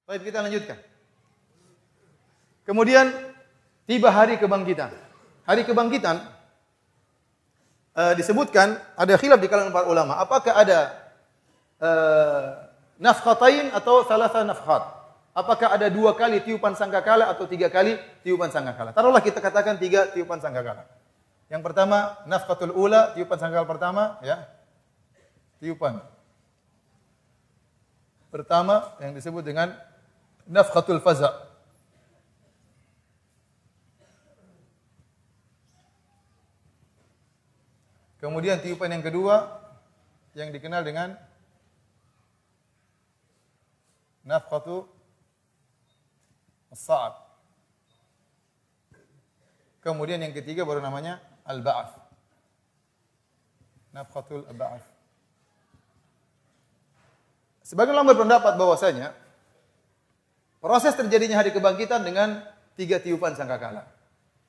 Baik, kita lanjutkan. Kemudian tiba hari kebangkitan. Hari kebangkitan disebutkan ada khilaf di kalangan para ulama. Apakah ada nafkhatain atau salasa nafkhat? Apakah ada 2 kali tiupan sangkakala atau 3 kali tiupan sangkakala? Taruhlah kita katakan 3 tiupan sangkakala. Yang pertama nafkhatul ula, tiupan sangkakala pertama, ya. Tiupan pertama yang disebut dengan nafkhatul faza. Kemudian tiupan yang kedua yang dikenal dengan nafkhatu as-sa'ab. Kemudian yang ketiga baru namanya al-ba'ats. Nafkhatul ba'ats. Sebagian ulama berpendapat bahwasanya proses terjadinya hari kebangkitan dengan 3 tiupan sangkakala.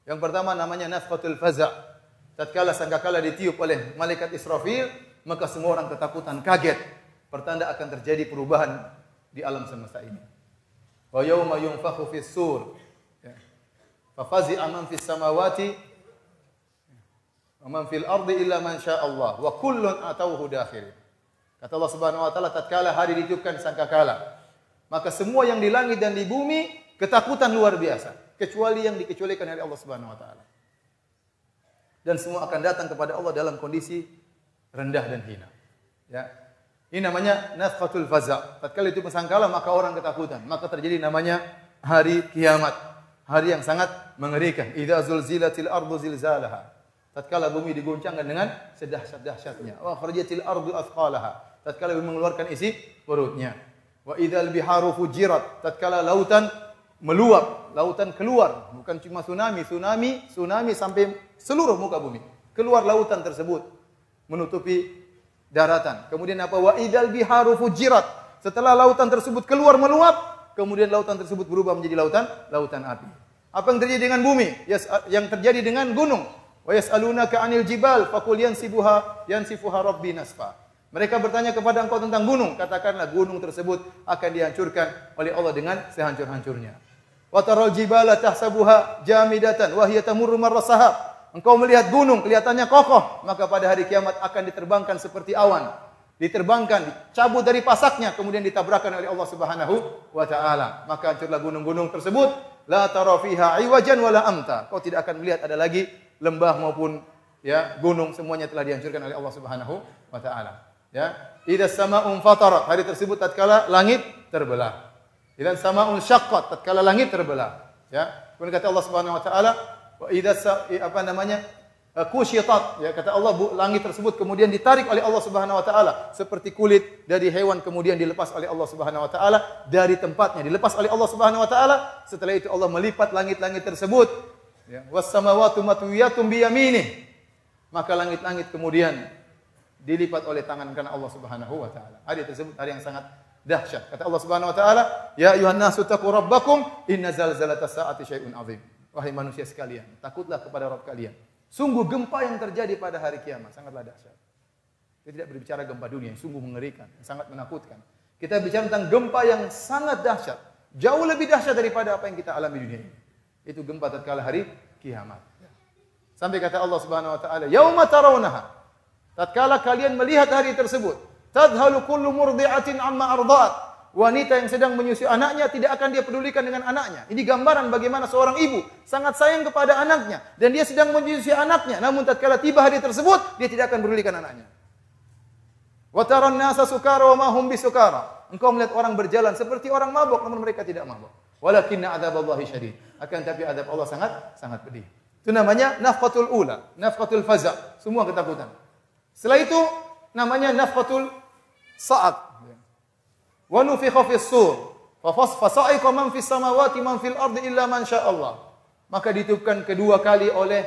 Yang pertama namanya nafkhatul faza'. Tatkala sangkakala ditiup oleh malaikat Israfil, maka semua orang ketakutan, kaget. Pertanda akan terjadi perubahan di alam semesta ini. Wa yauma yunfakhu fis sur. Fa fazi'a man fis samawati wa man fil ardi illa man syaa Allah wa kullun atauhu dakhirin. Kata Allah Subhanahu wa taala, tatkala hari ditiupkan sangkakala, maka semua yang di langit dan di bumi ketakutan luar biasa, kecuali yang dikecualikan oleh Allah Subhanahu wa taala. Dan semua akan datang kepada Allah dalam kondisi rendah dan hina. Ya. Ini namanya nafkhatul faza'. Tatkala itu sangkakala maka orang ketakutan, maka terjadi namanya hari kiamat. Hari yang sangat mengerikan. Idza zulzilatil ardu zilzalaha. Tatkala bumi diguncangkan dengan sedahsyat-dahsyatnya. Wa kharajatil ardu athqalaha. Tatkala bumi mengeluarkan isi perutnya. Wa idzal biharu fujirat. Tatkala lautan meluap, lautan keluar, bukan cuma tsunami sampai seluruh muka bumi. Keluar lautan tersebut menutupi daratan. Kemudian apa? Wa idzal biharu fujirat. Setelah lautan tersebut keluar meluap, kemudian lautan tersebut berubah menjadi lautan api. Apa yang terjadi dengan bumi? Yang terjadi dengan gunung. Wa yas'alunaka 'anil jibal faqul yansifuha rabbi nasfa. Mereka bertanya kepada engkau tentang gunung, katakanlah gunung tersebut akan dihancurkan oleh Allah dengan sehancur-hancurnya. Wa taral jibala tahsabuha jamidatan wa hiya tamurru marra sahab. Engkau melihat gunung kelihatannya kokoh, maka pada hari kiamat akan diterbangkan seperti awan. Diterbangkan, dicabut dari pasaknya, kemudian ditabrakkan oleh Allah Subhanahu wa taala. Maka hancurlah gunung-gunung tersebut, la tara fiha iwajan wala amta. Kau tidak akan melihat ada lagi lembah maupun ya gunung, semuanya telah dihancurkan oleh Allah Subhanahu wa taala. Ya, idza sama'un fatarat, hari tersebut tatkala langit terbelah. Idza sama'un syaqqat, tatkala langit terbelah. Ya, kemudian kata Allah Subhanahu wa taala, wa idza kusyitat, ya kata Allah langit tersebut kemudian ditarik oleh Allah Subhanahu wa taala seperti kulit dari hewan kemudian dilepas oleh Allah Subhanahu wa taala dari tempatnya, dilepas oleh Allah Subhanahu wa taala. Setelah itu Allah melipat langit-langit tersebut. Ya, was samawati matwiyatun bi yaminih. Maka langit-langit kemudian dilipat oleh tangan kanan Allah Subhanahu wa taala. Hari tersebut hari yang sangat dahsyat. Kata Allah Subhanahu wa taala, "Ya ayuhan nasu taqu rabbakum, inna zalzalatas saati syai'un 'adzim." Wahai manusia sekalian, takutlah kepada Rabb kalian. Sungguh gempa yang terjadi pada hari kiamat sangatlah dahsyat. Kita tidak berbicara gempa dunia yang sungguh mengerikan, yang sangat menakutkan. Kita bicara tentang gempa yang sangat dahsyat, jauh lebih dahsyat daripada apa yang kita alami di dunia ini. Itu gempa tatkala hari kiamat. Sampai kata Allah Subhanahu wa taala, "Yauma tarawunaha." Tatkala kalian melihat hari tersebut, tadhalu kullu murdi'atin amma arda'at. Wanita yang sedang menyusui anaknya tidak akan dia pedulikan dengan anaknya. Ini gambaran bagaimana seorang ibu sangat sayang kepada anaknya dan dia sedang menyusui anaknya. Namun tatkala tiba hari tersebut, dia tidak akan pedulikan anaknya. Wa taran nasa sukara wa ma hum bisukara. Engkau melihat orang berjalan seperti orang mabuk namun mereka tidak mabuk. Walakinna adzaballahi syadid. Akan tapi azab Allah sangat pedih. Itu namanya nafqatul ula, nafqatul faza, semua ketakutan. Setelah itu namanya nafqatul sa'at. Wa nufikha fis sur. Fa sa'iqa man fis samawati man fil ardi illa man syaa Allah. Maka ditiupkan kedua kali oleh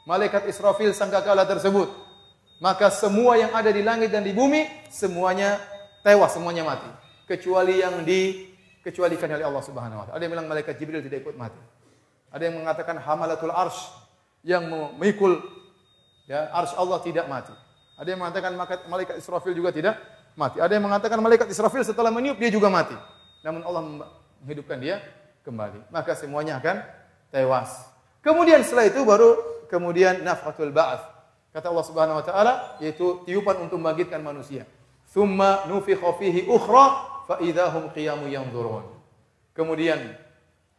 malaikat Israfil sangkakala tersebut. Maka semua yang ada di langit dan di bumi semuanya tewas, semuanya mati, kecuali yang dikecualikan oleh Allah Subhanahu wa taala. Ada yang bilang malaikat Jibril tidak ikut mati. Ada yang mengatakan hamalatul arsy yang memikul ya arsy Allah tidak mati. Ada yang mengatakan malaikat Israfil juga tidak mati. Ada yang mengatakan malaikat Israfil setelah meniup dia juga mati. namun Allah menghidupkan dia kembali. Maka semuanya akan tewas. Kemudian setelah itu baru kemudian nafkhatul ba'ats. Kata Allah Subhanahu wa taala, yaitu tiupan untuk membangkitkan manusia. Tsumma nufikha fihi ukhra fa idzahum qiyamun yanzurun. Kemudian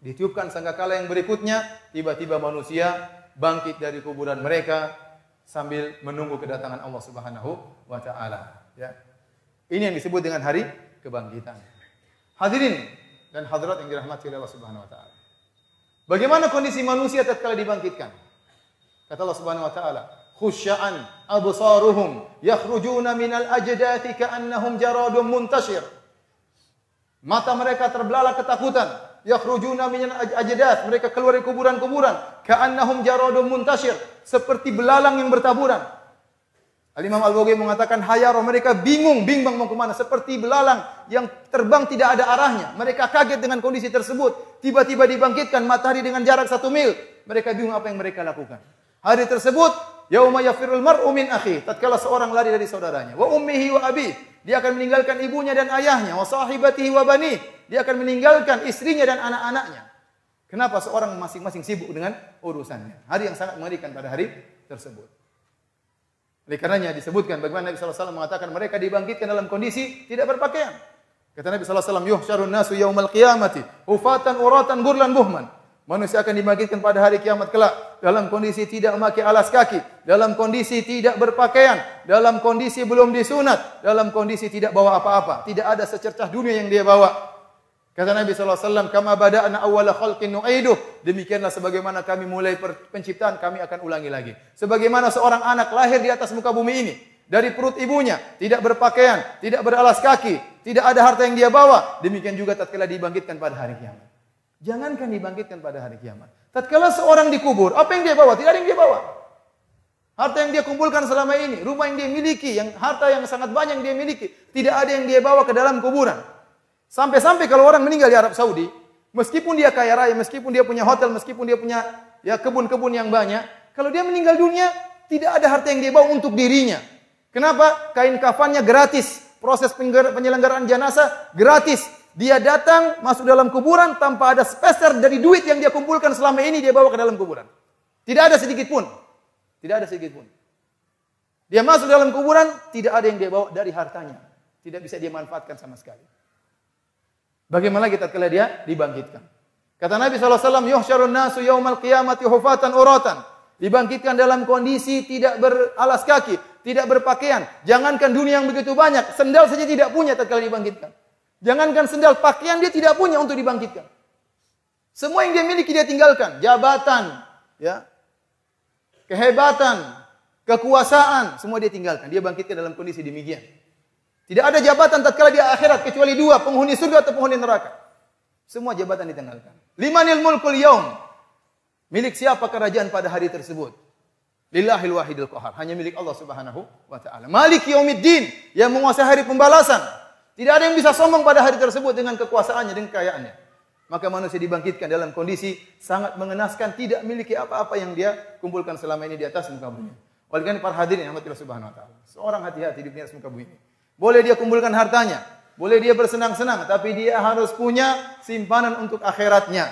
ditiupkan sangkakala yang berikutnya, tiba-tiba manusia bangkit dari kuburan mereka sambil menunggu kedatangan Allah Subhanahu wa taala, ya. Ini yang disebut dengan hari kebangkitan. Hadirin dan hadirat yang dirahmati oleh Allah Subhanahu wa taala. Bagaimana kondisi manusia tatkala dibangkitkan? Kata Allah Subhanahu wa taala, khusya'an absaruhum yakhrujuna minal ajdathi ka'annahum jaradun muntashir. Mata mereka terbelalak ketakutan. Yakhrujuna minal ajdath, mereka keluar dari kuburan-kuburan, ka'annahum jaradun muntashir, seperti belalang yang bertaburan. Al-Imam Al-Baghawi mengatakan hayar, mereka bimbang mau ke mana, seperti belalang yang terbang tidak ada arahnya. Mereka kaget dengan kondisi tersebut. Tiba-tiba dibangkitkan matahari dengan jarak 1 mil. Mereka bingung apa yang mereka lakukan. Hari tersebut, yauma yafirul mar'u min akhi, tatkala seorang lari dari saudaranya, wa ummihi wa abi, dia akan meninggalkan ibunya dan ayahnya, wa sahibatihi wa bani, dia akan meninggalkan istrinya dan anak-anaknya. Kenapa? Seorang masing-masing sibuk dengan urusannya. Hari yang sangat mengerikan pada hari tersebut. Oleh karenanya disebutkan bagaimana Nabi sallallahu alaihi wasallam mengatakan mereka dibangkitkan dalam kondisi tidak berpakaian. Kata Nabi sallallahu alaihi wasallam, yuhsyarun nasu yaumal qiyamati hufatan uratan ghurlan buhman. Manusia akan dibangkitkan pada hari kiamat kelak dalam kondisi tidak memakai alas kaki, dalam kondisi tidak berpakaian, dalam kondisi belum disunat, dalam kondisi tidak bawa apa-apa, tidak ada secercah dunia yang dia bawa. Kata Nabi sallallahu alaihi wasallam, "Kama bada'na awwala khalqin nu'iduh." Demikianlah sebagaimana kami mulai penciptaan, kami akan ulangi lagi. Sebagaimana seorang anak lahir di atas muka bumi ini, dari perut ibunya, tidak berpakaian, tidak beralas kaki, tidak ada harta yang dia bawa, demikian juga tatkala dibangkitkan pada hari kiamat. Jangankan dibangkitkan pada hari kiamat. Tatkala seorang dikubur, apa yang dia bawa? Tidak ada yang dia bawa. Harta yang dia kumpulkan selama ini, rumah yang dia miliki, harta yang sangat banyak yang dia miliki, tidak ada yang dia bawa ke dalam kuburan. Sampai-sampai kalau orang meninggal di Arab Saudi, meskipun dia kaya raya, meskipun dia punya hotel, meskipun dia punya kebun-kebun yang banyak, kalau dia meninggal dunia, tidak ada harta yang dia bawa untuk dirinya. Kenapa? Kain kafannya gratis, proses penyelenggaraan jenazah gratis. Dia datang masuk dalam kuburan tanpa ada sepeser dari duit yang dia kumpulkan selama ini dia bawa ke dalam kuburan. Tidak ada sedikit pun. Tidak ada sedikit pun. Dia masuk dalam kuburan, tidak ada yang dia bawa dari hartanya. Tidak bisa dia manfaatkan sama sekali. Bagaimana kita tatkala dia dibangkitkan? Kata Nabi sallallahu alaihi wasallam, yuhsyarun nasu yaumal qiyamati hufatan uratan. Dibangkitkan dalam kondisi tidak beralas kaki, tidak berpakaian. Jangankan dunia yang begitu banyak, sendal saja tidak punya tatkala dibangkitkan. Jangankan sendal, pakaian dia tidak punya untuk dibangkitkan. Semua yang dia miliki dia tinggalkan, jabatan, kehebatan, kekuasaan, semua dia tinggalkan. Dia bangkitkan dalam kondisi demikian. Tidak ada jabatan tatkala di akhirat kecuali 2, penghuni surga atau penghuni neraka. Semua jabatan ditinggalkan. Limanil mulkul yaum. Milik siapa kerajaan pada hari tersebut? Lillahil wahidil qahar. Hanya milik Allah Subhanahu wa taala. Malik yaumiddin, yang menguasai hari pembalasan. Tidak ada yang bisa sombong pada hari tersebut dengan kekuasaannya, dengan kekayaannya. Maka manusia dibangkitkan dalam kondisi sangat mengenaskan, tidak memiliki apa-apa yang dia kumpulkan selama ini di atas muka bumi. Oleh karena para hadirin yang dirahmati Allah Subhanahu wa taala. Seorang hati-hati di atas muka bumi ini. Boleh dia kumpulkan hartanya, boleh dia bersenang-senang, tapi dia harus punya simpanan untuk akhiratnya.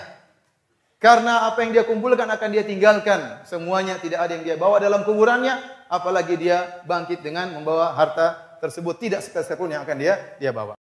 Karena apa yang dia kumpulkan akan dia tinggalkan. Semuanya tidak ada yang dia bawa dalam kuburannya, apalagi dia bangkit dengan membawa harta tersebut, tidak sepeser pun yang akan dia bawa.